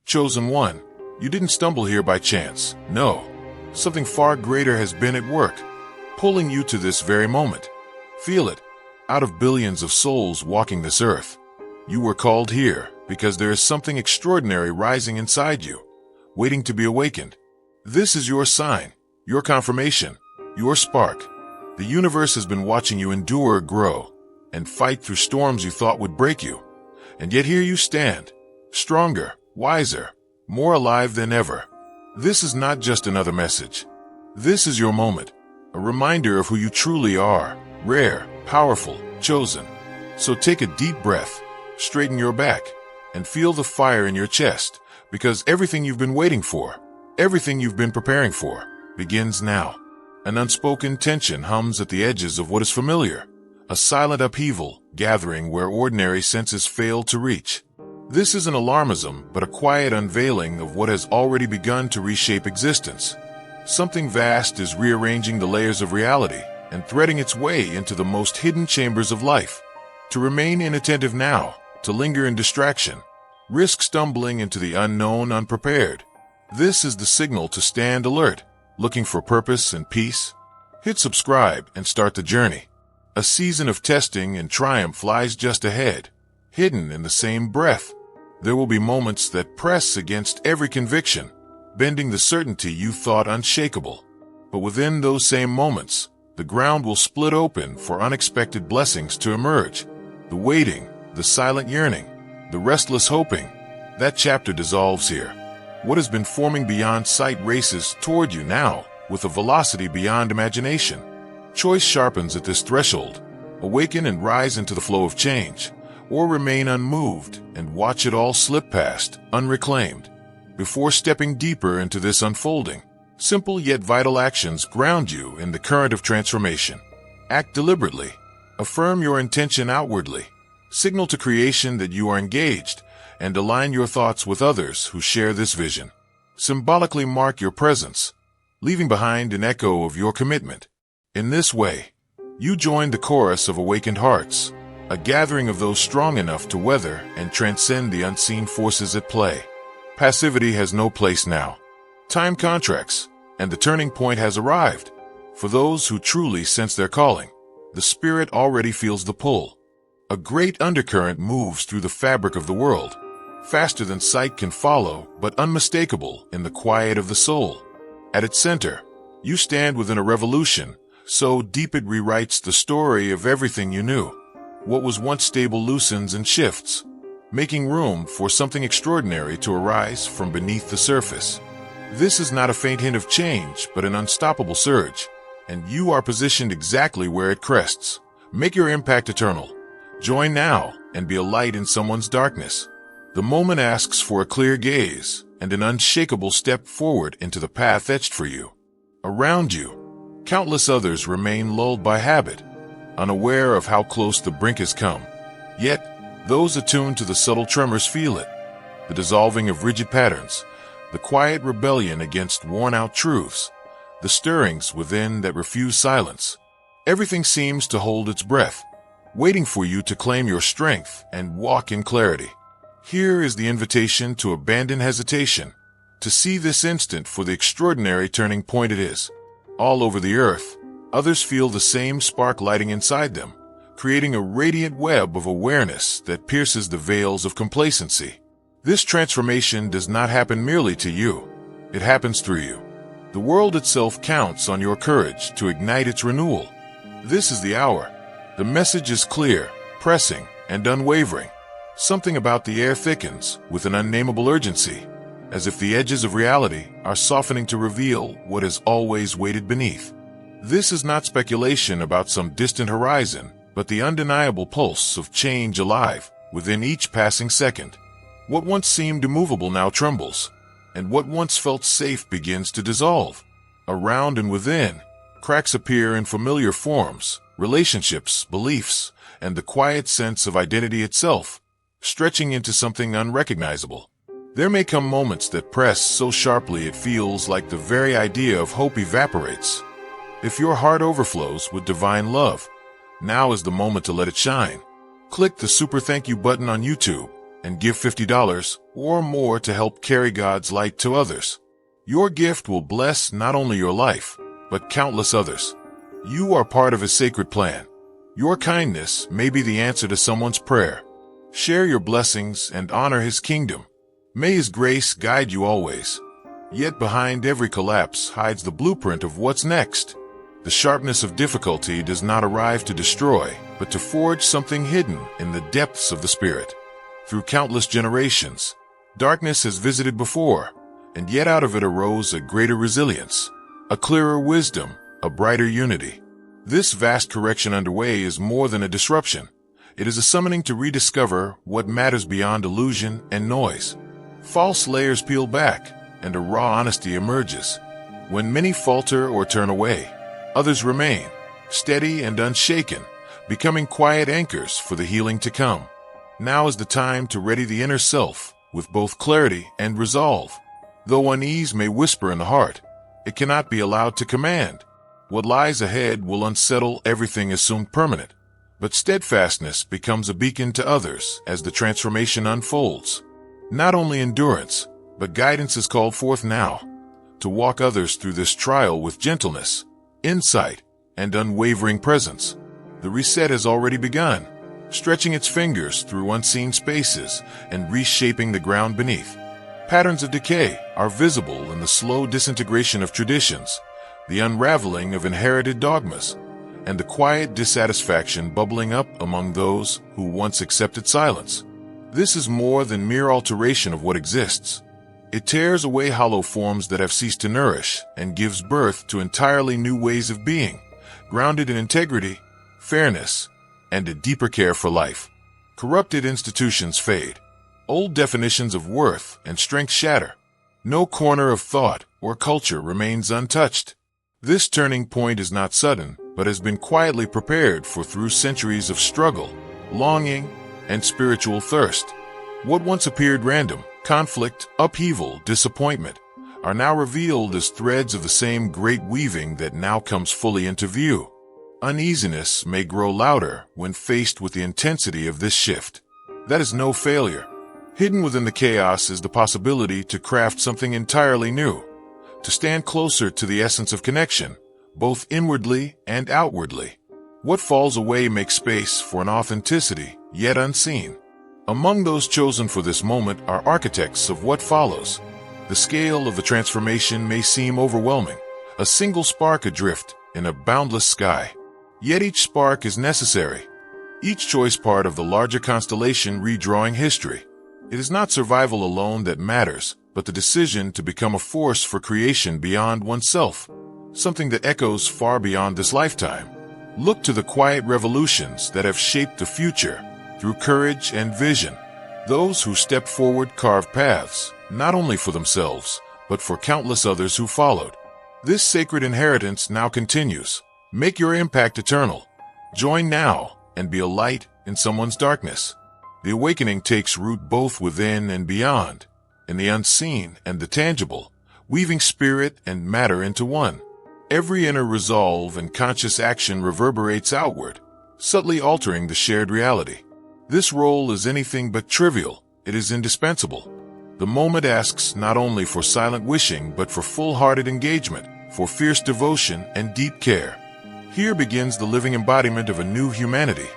Chosen one, you didn't stumble here by chance. No, something far greater has been at work, pulling you to this very moment. Feel it. Out of billions of souls walking this earth, you were called here because there is something extraordinary rising inside you, waiting to be awakened. This is your sign, your confirmation, your spark. The universe has been watching you endure, grow, and fight through storms you thought would break you. And yet here you stand, stronger, wiser, more alive than ever. This is not just another message. This is your moment, a reminder of who you truly are, rare, powerful, chosen. So take a deep breath, straighten your back, and feel the fire in your chest, because everything you've been waiting for, everything you've been preparing for, begins now. An unspoken tension hums at the edges of what is familiar, a silent upheaval gathering where ordinary senses fail to reach. This isn't alarmism, but a quiet unveiling of what has already begun to reshape existence. Something vast is rearranging the layers of reality and threading its way into the most hidden chambers of life. To remain inattentive now, to linger in distraction, risk stumbling into the unknown unprepared. This is the signal to stand alert, looking for purpose and peace. Hit subscribe and start the journey. A season of testing and triumph lies just ahead, hidden in the same breath. There will be moments that press against every conviction, bending the certainty you thought unshakable. But within those same moments, the ground will split open for unexpected blessings to emerge. The waiting, the silent yearning, the restless hoping, that chapter dissolves here. What has been forming beyond sight races toward you now, with a velocity beyond imagination. Choice sharpens at this threshold. Awaken and rise into the flow of change, or remain unmoved and watch it all slip past, unreclaimed. Before stepping deeper into this unfolding, simple yet vital actions ground you in the current of transformation. Act deliberately. Affirm your intention outwardly. Signal to creation that you are engaged, and align your thoughts with others who share this vision. Symbolically mark your presence, leaving behind an echo of your commitment. In this way, you join the chorus of awakened hearts, a gathering of those strong enough to weather and transcend the unseen forces at play. Passivity has no place now. Time contracts, and the turning point has arrived. For those who truly sense their calling, the spirit already feels the pull. A great undercurrent moves through the fabric of the world, faster than sight can follow, but unmistakable in the quiet of the soul. At its center, you stand within a revolution, so deep it rewrites the story of everything you knew. What was once stable loosens and shifts, making room for something extraordinary to arise from beneath the surface. This is not a faint hint of change, but an unstoppable surge, and you are positioned exactly where it crests. Make your impact eternal. Join now and be a light in someone's darkness. The moment asks for a clear gaze and an unshakable step forward into the path etched for you. Around you, countless others remain lulled by habit, unaware of how close the brink has come. Yet, those attuned to the subtle tremors feel it, the dissolving of rigid patterns, the quiet rebellion against worn-out truths, the stirrings within that refuse silence. Everything seems to hold its breath, waiting for you to claim your strength and walk in clarity. Here is the invitation to abandon hesitation, to see this instant for the extraordinary turning point it is. All over the earth, others feel the same spark lighting inside them, creating a radiant web of awareness that pierces the veils of complacency. This transformation does not happen merely to you. It happens through you. The world itself counts on your courage to ignite its renewal. This is the hour. The message is clear, pressing, and unwavering. Something about the air thickens with an unnameable urgency, as if the edges of reality are softening to reveal what has always waited beneath. This is not speculation about some distant horizon, but the undeniable pulse of change alive within each passing second. What once seemed immovable now trembles, and what once felt safe begins to dissolve. Around and within, cracks appear in familiar forms, relationships, beliefs, and the quiet sense of identity itself, stretching into something unrecognizable. There may come moments that press so sharply it feels like the very idea of hope evaporates. If your heart overflows with divine love, now is the moment to let it shine. Click the super thank you button on YouTube and give $50 or more to help carry God's light to others. Your gift will bless not only your life, but countless others. You are part of His sacred plan. Your kindness may be the answer to someone's prayer. Share your blessings and honor His kingdom. May His grace guide you always. Yet behind every collapse hides the blueprint of what's next. The sharpness of difficulty does not arrive to destroy, but to forge something hidden in the depths of the spirit. Through countless generations, darkness has visited before, and yet out of it arose a greater resilience, a clearer wisdom, a brighter unity. This vast correction underway is more than a disruption. It is a summoning to rediscover what matters beyond illusion and noise. False layers peel back, and a raw honesty emerges. When many falter or turn away, others remain, steady and unshaken, becoming quiet anchors for the healing to come. Now is the time to ready the inner self with both clarity and resolve. Though unease may whisper in the heart, it cannot be allowed to command. What lies ahead will unsettle everything assumed permanent, but steadfastness becomes a beacon to others as the transformation unfolds. Not only endurance, but guidance is called forth now, to walk others through this trial with gentleness, insight, and unwavering presence. The reset has already begun, stretching its fingers through unseen spaces and reshaping the ground beneath. Patterns of decay are visible in the slow disintegration of traditions, the unraveling of inherited dogmas, and the quiet dissatisfaction bubbling up among those who once accepted silence. This is more than mere alteration of what exists. It tears away hollow forms that have ceased to nourish and gives birth to entirely new ways of being, grounded in integrity, fairness, and a deeper care for life. Corrupted institutions fade. Old definitions of worth and strength shatter. No corner of thought or culture remains untouched. This turning point is not sudden, but has been quietly prepared for through centuries of struggle, longing, and spiritual thirst. What once appeared random, conflict, upheaval, disappointment, are now revealed as threads of the same great weaving that now comes fully into view. Uneasiness may grow louder when faced with the intensity of this shift. That is no failure. Hidden within the chaos is the possibility to craft something entirely new, to stand closer to the essence of connection, both inwardly and outwardly. What falls away makes space for an authenticity yet unseen. Among those chosen for this moment are architects of what follows. The scale of the transformation may seem overwhelming, a single spark adrift in a boundless sky. Yet each spark is necessary, each choice part of the larger constellation redrawing history. It is not survival alone that matters, but the decision to become a force for creation beyond oneself, something that echoes far beyond this lifetime. Look to the quiet revolutions that have shaped the future through courage and vision. Those who stepped forward carved paths, not only for themselves, but for countless others who followed. This sacred inheritance now continues. Make your impact eternal. Join now and be a light in someone's darkness. The awakening takes root both within and beyond, in the unseen and the tangible, weaving spirit and matter into one. Every inner resolve and conscious action reverberates outward, subtly altering the shared reality. This role is anything but trivial. It is indispensable. The moment asks not only for silent wishing, but for full-hearted engagement, for fierce devotion and deep care. Here begins the living embodiment of a new humanity,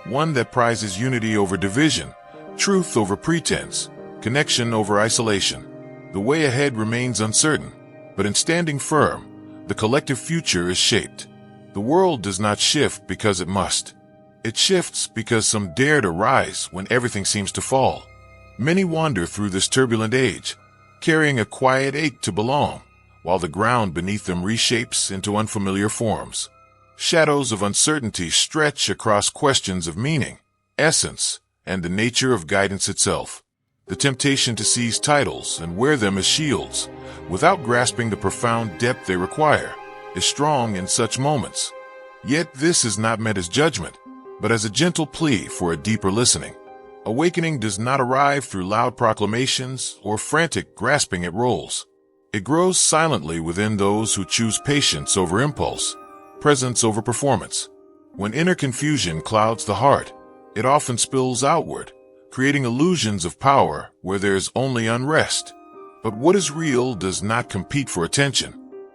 one that prizes unity over division, truth over pretense, connection over isolation. The way ahead remains uncertain, but in standing firm, the collective future is shaped. The world does not shift because it must. It shifts because some dare to rise when everything seems to fall. Many wander through this turbulent age, carrying a quiet ache to belong, while the ground beneath them reshapes into unfamiliar forms. Shadows of uncertainty stretch across questions of meaning, essence, and the nature of guidance itself. The temptation to seize titles and wear them as shields, without grasping the profound depth they require, is strong in such moments. Yet this is not meant as judgment, but as a gentle plea for a deeper listening. Awakening does not arrive through loud proclamations or frantic grasping at roles. It grows silently within those who choose patience over impulse, presence over performance. When inner confusion clouds the heart, it often spills outward, creating illusions of power where there is only unrest. But what is real does not compete for attention.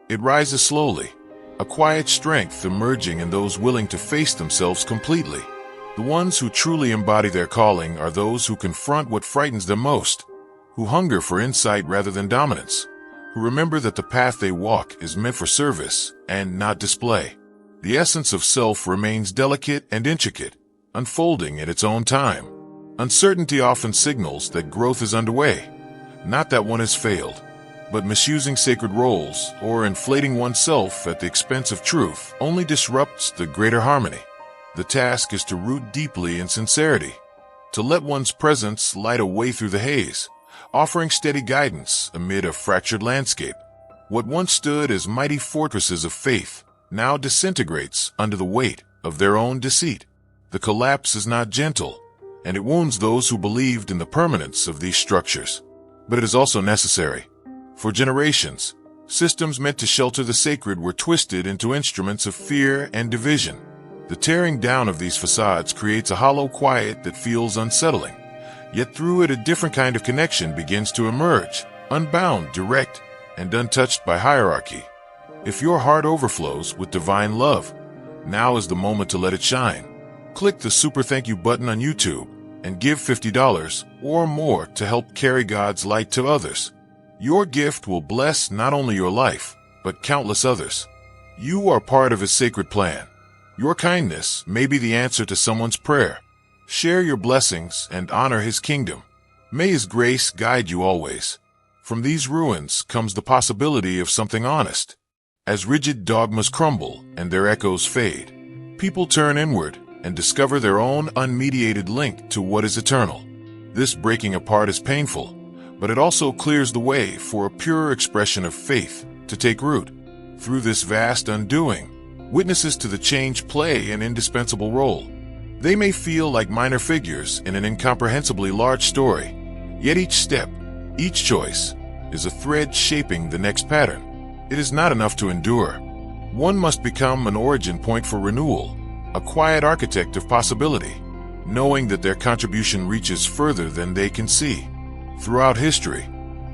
It rises slowly, a quiet strength emerging in those willing to face themselves completely. The ones who truly embody their calling are those who confront what frightens them most, who hunger for insight rather than dominance, who remember that the path they walk is meant for service and not display. The essence of self remains delicate and intricate, unfolding at its own time. Uncertainty often signals that growth is underway, not that one has failed, but misusing sacred roles or inflating oneself at the expense of truth only disrupts the greater harmony. The task is to root deeply in sincerity, to let one's presence light a way through the haze, offering steady guidance amid a fractured landscape. What once stood as mighty fortresses of faith now disintegrates under the weight of their own deceit. The collapse is not gentle, and it wounds those who believed in the permanence of these structures. But it is also necessary. For generations, systems meant to shelter the sacred were twisted into instruments of fear and division. The tearing down of these facades creates a hollow quiet that feels unsettling. Yet through it a different kind of connection begins to emerge, unbound, direct, and untouched by hierarchy. If your heart overflows with divine love, now is the moment to let it shine. Click the super thank you button on YouTube and give $50 or more to help carry God's light to others. Your gift will bless not only your life, but countless others. You are part of His sacred plan. Your kindness may be the answer to someone's prayer. Share your blessings and honor His kingdom. May His grace guide you always. From these ruins comes the possibility of something honest. As rigid dogmas crumble and their echoes fade, people turn inward and discover their own unmediated link to what is eternal. This breaking apart is painful, but it also clears the way for a purer expression of faith to take root. Through this vast undoing, witnesses to the change play an indispensable role. They may feel like minor figures in an incomprehensibly large story, yet each step, each choice, is a thread shaping the next pattern. It is not enough to endure. One must become an origin point for renewal, a quiet architect of possibility, knowing that their contribution reaches further than they can see. Throughout history,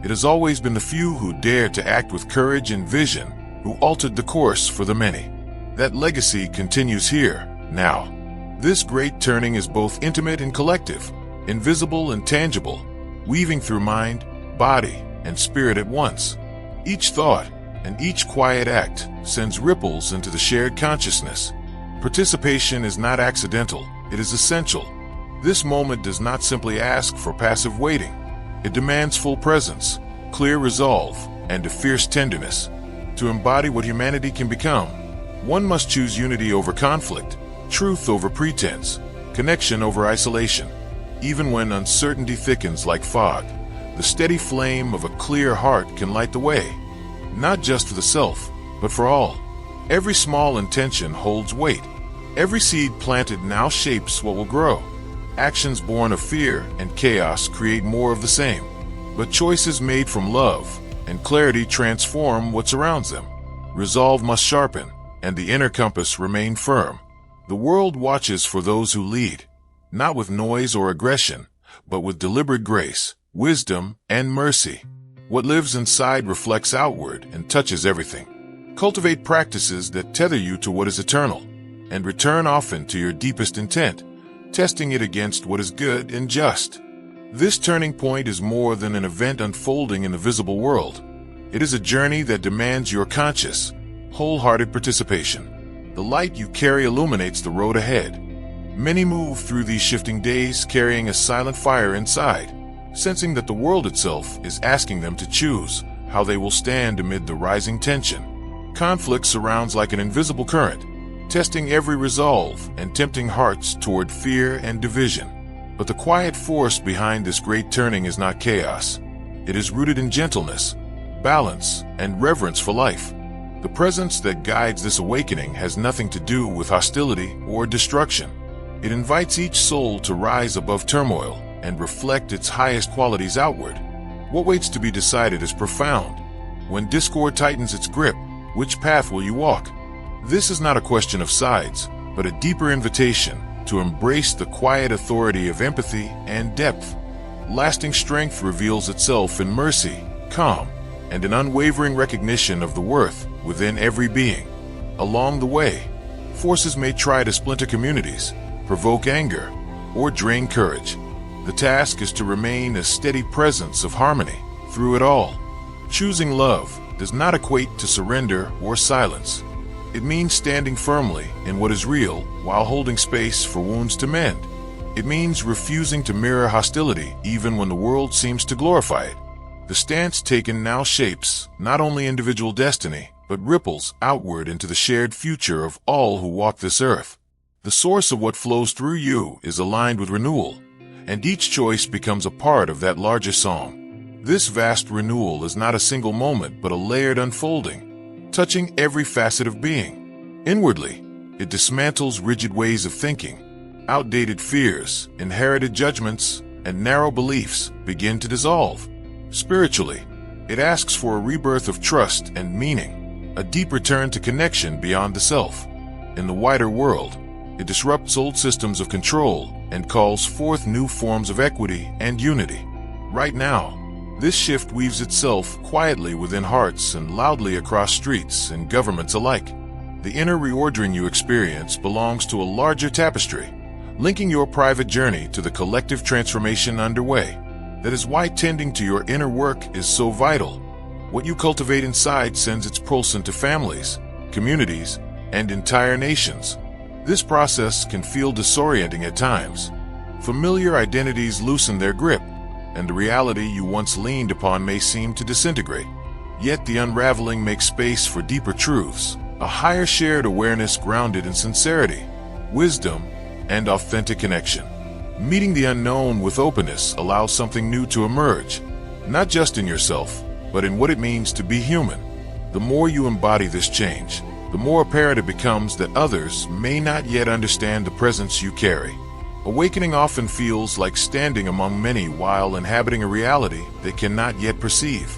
it has always been the few who dared to act with courage and vision who altered the course for the many. That legacy continues here, now. This great turning is both intimate and collective, invisible and tangible, weaving through mind, body, and spirit at once. Each thought and each quiet act sends ripples into the shared consciousness. Participation is not accidental, it is essential. This moment does not simply ask for passive waiting. It demands full presence, clear resolve, and a fierce tenderness. To embody what humanity can become, one must choose unity over conflict, truth over pretense, connection over isolation. Even when uncertainty thickens like fog, the steady flame of a clear heart can light the way, not just for the self, but for all. Every small intention holds weight. Every seed planted now shapes what will grow. Actions born of fear and chaos create more of the same. But choices made from love and clarity transform what surrounds them. Resolve must sharpen, and the inner compass remain firm. The world watches for those who lead, not with noise or aggression, but with deliberate grace, wisdom, and mercy. What lives inside reflects outward and touches everything. Cultivate practices that tether you to what is eternal, and return often to your deepest intent, testing it against what is good and just. This turning point is more than an event unfolding in the visible world. It is a journey that demands your conscious, wholehearted participation. The light you carry illuminates the road ahead. Many move through these shifting days carrying a silent fire inside, sensing that the world itself is asking them to choose how they will stand amid the rising tension. Conflict surrounds like an invisible current, testing every resolve and tempting hearts toward fear and division. But the quiet force behind this great turning is not chaos. It is rooted in gentleness, balance, and reverence for life. The presence that guides this awakening has nothing to do with hostility or destruction. It invites each soul to rise above turmoil and reflect its highest qualities outward. What waits to be decided is profound. When discord tightens its grip, which path will you walk? This is not a question of sides, but a deeper invitation to embrace the quiet authority of empathy and depth. Lasting strength reveals itself in mercy, calm, and an unwavering recognition of the worth within every being. Along the way, forces may try to splinter communities, provoke anger, or drain courage. The task is to remain a steady presence of harmony through it all. Choosing love does not equate to surrender or silence. It means standing firmly in what is real while holding space for wounds to mend. It means refusing to mirror hostility even when the world seems to glorify it. The stance taken now shapes not only individual destiny, but ripples outward into the shared future of all who walk this earth. The source of what flows through you is aligned with renewal, and each choice becomes a part of that larger song. This vast renewal is not a single moment, but a layered unfolding, touching every facet of being. Inwardly, it dismantles rigid ways of thinking. Outdated fears, inherited judgments, and narrow beliefs begin to dissolve. Spiritually, it asks for a rebirth of trust and meaning, a deep return to connection beyond the self. In the wider world, it disrupts old systems of control and calls forth new forms of equity and unity. Right now, this shift weaves itself quietly within hearts and loudly across streets and governments alike. The inner reordering you experience belongs to a larger tapestry, linking your private journey to the collective transformation underway. That is why tending to your inner work is so vital. What you cultivate inside sends its pulse into families, communities, and entire nations. This process can feel disorienting at times. Familiar identities loosen their grip, and the reality you once leaned upon may seem to disintegrate. Yet the unraveling makes space for deeper truths, a higher shared awareness grounded in sincerity, wisdom, and authentic connection. Meeting the unknown with openness allows something new to emerge, not just in yourself, but in what it means to be human. The more you embody this change, the more apparent it becomes that others may not yet understand the presence you carry. Awakening often feels like standing among many while inhabiting a reality they cannot yet perceive.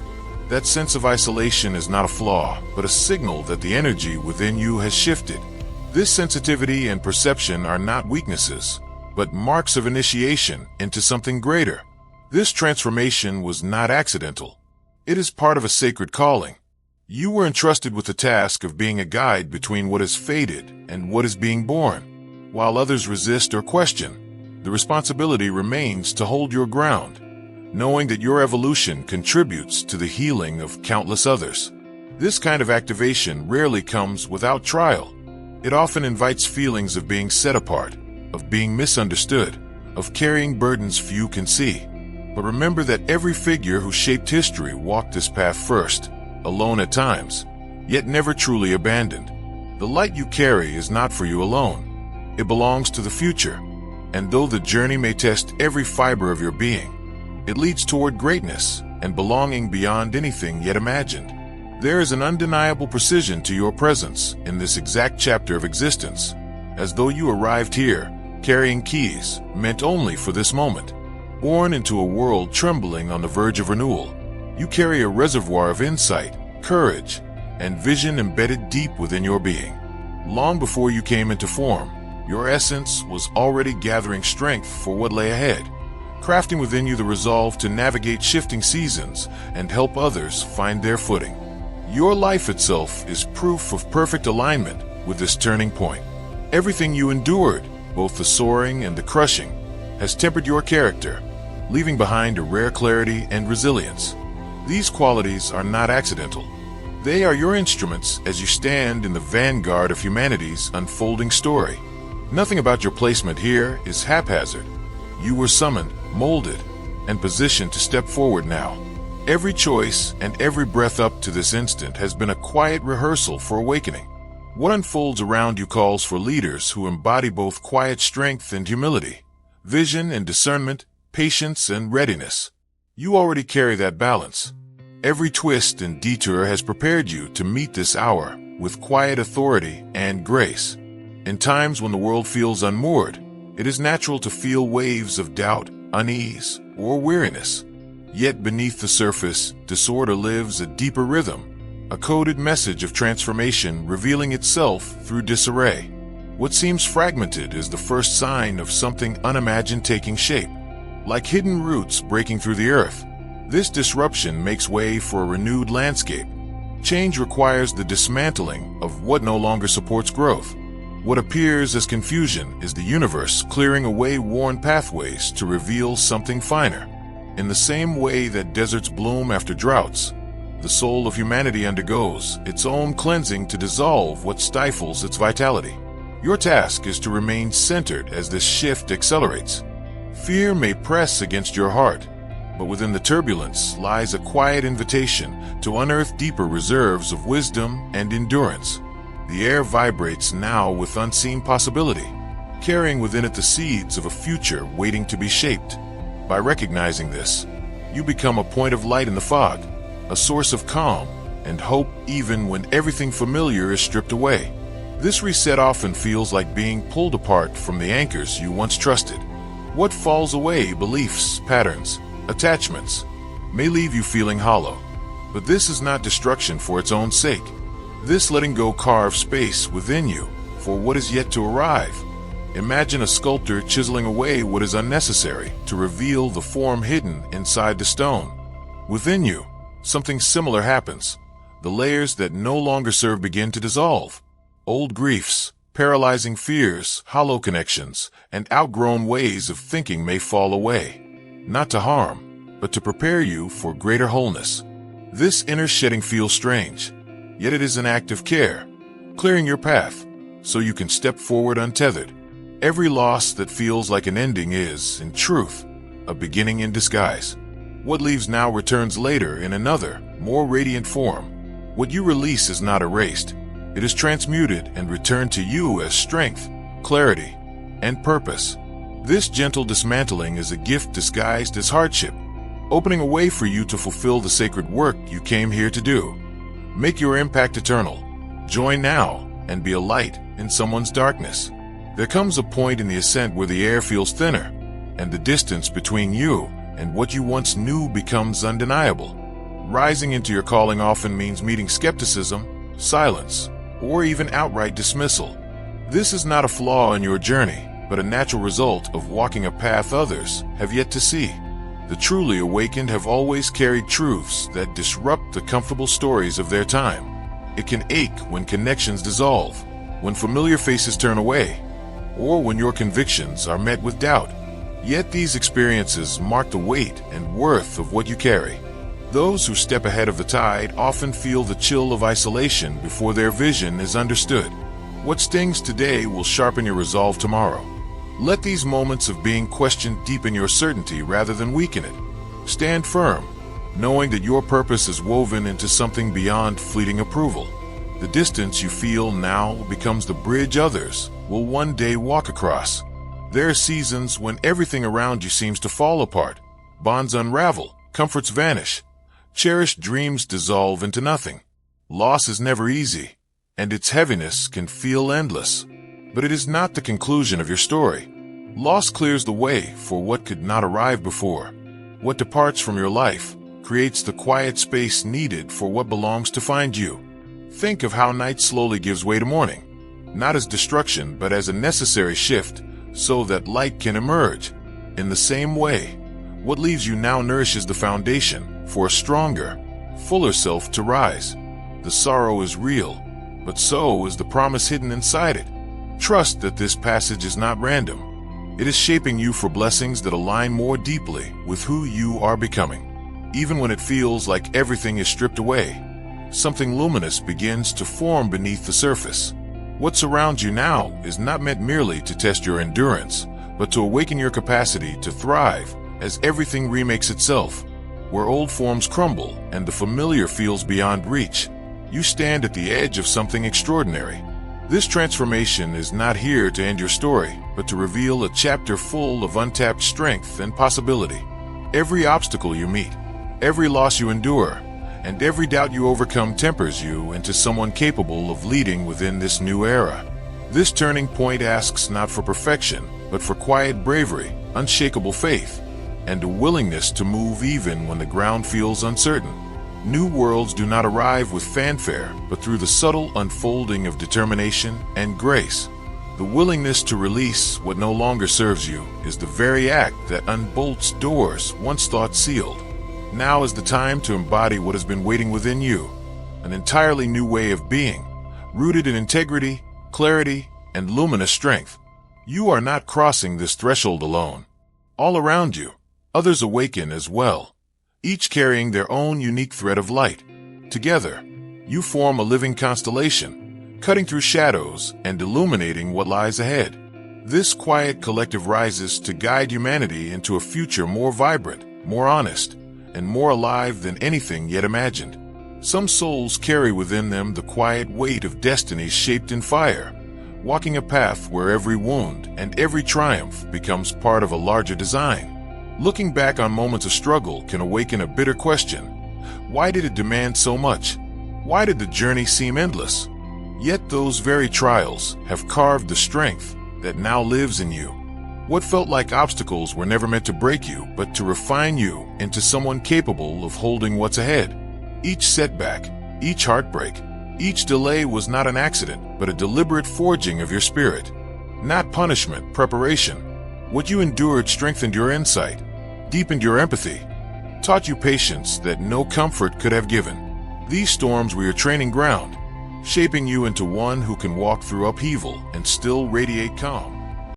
That sense of isolation is not a flaw, but a signal that the energy within you has shifted. This sensitivity and perception are not weaknesses, but marks of initiation into something greater. This transformation was not accidental. It is part of a sacred calling. You were entrusted with the task of being a guide between what is fated and what is being born. While others resist or question, the responsibility remains to hold your ground, knowing that your evolution contributes to the healing of countless others. This kind of activation rarely comes without trial. It often invites feelings of being set apart, of being misunderstood, of carrying burdens few can see. But remember that every figure who shaped history walked this path first, alone at times, yet never truly abandoned. The light you carry is not for you alone. It belongs to the future, and though the journey may test every fiber of your being, it leads toward greatness and belonging beyond anything yet imagined. There is an undeniable precision to your presence in this exact chapter of existence, as though you arrived here, carrying keys meant only for this moment. Born into a world trembling on the verge of renewal, you carry a reservoir of insight, courage, and vision embedded deep within your being. Long before you came into form, your essence was already gathering strength for what lay ahead, crafting within you the resolve to navigate shifting seasons and help others find their footing. Your life itself is proof of perfect alignment with this turning point. Everything you endured, both the soaring and the crushing, has tempered your character, leaving behind a rare clarity and resilience. These qualities are not accidental. They are your instruments as you stand in the vanguard of humanity's unfolding story. Nothing about your placement here is haphazard. You were summoned, molded, and positioned to step forward now. Every choice and every breath up to this instant has been a quiet rehearsal for awakening. What unfolds around you calls for leaders who embody both quiet strength and humility, vision and discernment, patience and readiness. You already carry that balance. Every twist and detour has prepared you to meet this hour with quiet authority and grace. In times when the world feels unmoored, it is natural to feel waves of doubt, unease, or weariness. Yet beneath the surface, disorder lives a deeper rhythm, a coded message of transformation revealing itself through disarray. What seems fragmented is the first sign of something unimagined taking shape. Like hidden roots breaking through the earth, this disruption makes way for a renewed landscape. Change requires the dismantling of what no longer supports growth. What appears as confusion is the universe clearing away worn pathways to reveal something finer. In the same way that deserts bloom after droughts, the soul of humanity undergoes its own cleansing to dissolve what stifles its vitality. Your task is to remain centered as this shift accelerates. Fear may press against your heart, but within the turbulence lies a quiet invitation to unearth deeper reserves of wisdom and endurance. The air vibrates now with unseen possibility, carrying within it the seeds of a future waiting to be shaped. By recognizing this, you become a point of light in the fog, a source of calm and hope even when everything familiar is stripped away. This reset often feels like being pulled apart from the anchors you once trusted. What falls away, beliefs, patterns, attachments, may leave you feeling hollow. But this is not destruction for its own sake. This letting go carves space within you for what is yet to arrive. Imagine a sculptor chiseling away what is unnecessary to reveal the form hidden inside the stone. Within you, something similar happens. The layers that no longer serve begin to dissolve. Old griefs, paralyzing fears, hollow connections, and outgrown ways of thinking may fall away. Not to harm, but to prepare you for greater wholeness. This inner shedding feels strange, yet it is an act of care, clearing your path so you can step forward untethered. Every loss that feels like an ending is, in truth, a beginning in disguise. What leaves now returns later in another, more radiant form. What you release is not erased. It is transmuted and returned to you as strength, clarity, and purpose. This gentle dismantling is a gift disguised as hardship, opening a way for you to fulfill the sacred work you came here to do. Make your impact eternal. Join now and be a light in someone's darkness. There comes a point in the ascent where the air feels thinner, and the distance between you and what you once knew becomes undeniable. Rising into your calling often means meeting skepticism, silence, or even outright dismissal. This is not a flaw in your journey, but a natural result of walking a path others have yet to see. The truly awakened have always carried truths that disrupt the comfortable stories of their time. It can ache when connections dissolve, when familiar faces turn away, or when your convictions are met with doubt. Yet these experiences mark the weight and worth of what you carry. Those who step ahead of the tide often feel the chill of isolation before their vision is understood. What stings today will sharpen your resolve tomorrow. Let these moments of being questioned deepen your certainty rather than weaken it. Stand firm, knowing that your purpose is woven into something beyond fleeting approval. The distance you feel now becomes the bridge others will one day walk across. There are seasons when everything around you seems to fall apart. Bonds unravel, comforts vanish, cherished dreams dissolve into nothing. Loss is never easy, and its heaviness can feel endless. But it is not the conclusion of your story. Loss clears the way for what could not arrive before. What departs from your life creates the quiet space needed for what belongs to find you. Think of how night slowly gives way to morning, not as destruction but as a necessary shift so that light can emerge. In the same way, what leaves you now nourishes the foundation for a stronger, fuller self to rise. The sorrow is real, but so is the promise hidden inside it. Trust that this passage is not random. It is shaping you for blessings that align more deeply with who you are becoming. Even when it feels like everything is stripped away, something luminous begins to form beneath the surface. What surrounds you now is not meant merely to test your endurance, but to awaken your capacity to thrive as everything remakes itself. Where old forms crumble and the familiar feels beyond reach, you stand at the edge of something extraordinary. This transformation is not here to end your story, but to reveal a chapter full of untapped strength and possibility. Every obstacle you meet, every loss you endure, and every doubt you overcome tempers you into someone capable of leading within this new era. This turning point asks not for perfection, but for quiet bravery, unshakable faith, and a willingness to move even when the ground feels uncertain. New worlds do not arrive with fanfare, but through the subtle unfolding of determination and grace. The willingness to release what no longer serves you is the very act that unbolts doors once thought sealed. Now is the time to embody what has been waiting within you, an entirely new way of being, rooted in integrity, clarity, and luminous strength. You are not crossing this threshold alone. All around you, others awaken as well, each carrying their own unique thread of light. Together, you form a living constellation, cutting through shadows and illuminating what lies ahead. This quiet collective rises to guide humanity into a future more vibrant, more honest, and more alive than anything yet imagined. Some souls carry within them the quiet weight of destinies shaped in fire, walking a path where every wound and every triumph becomes part of a larger design. Looking back on moments of struggle can awaken a bitter question. Why did it demand so much? Why did the journey seem endless? Yet those very trials have carved the strength that now lives in you. What felt like obstacles were never meant to break you, but to refine you into someone capable of holding what's ahead. Each setback, each heartbreak, each delay was not an accident, but a deliberate forging of your spirit. Not punishment, preparation. What you endured strengthened your insight, deepened your empathy, taught you patience that no comfort could have given. These storms were your training ground, shaping you into one who can walk through upheaval and still radiate calm.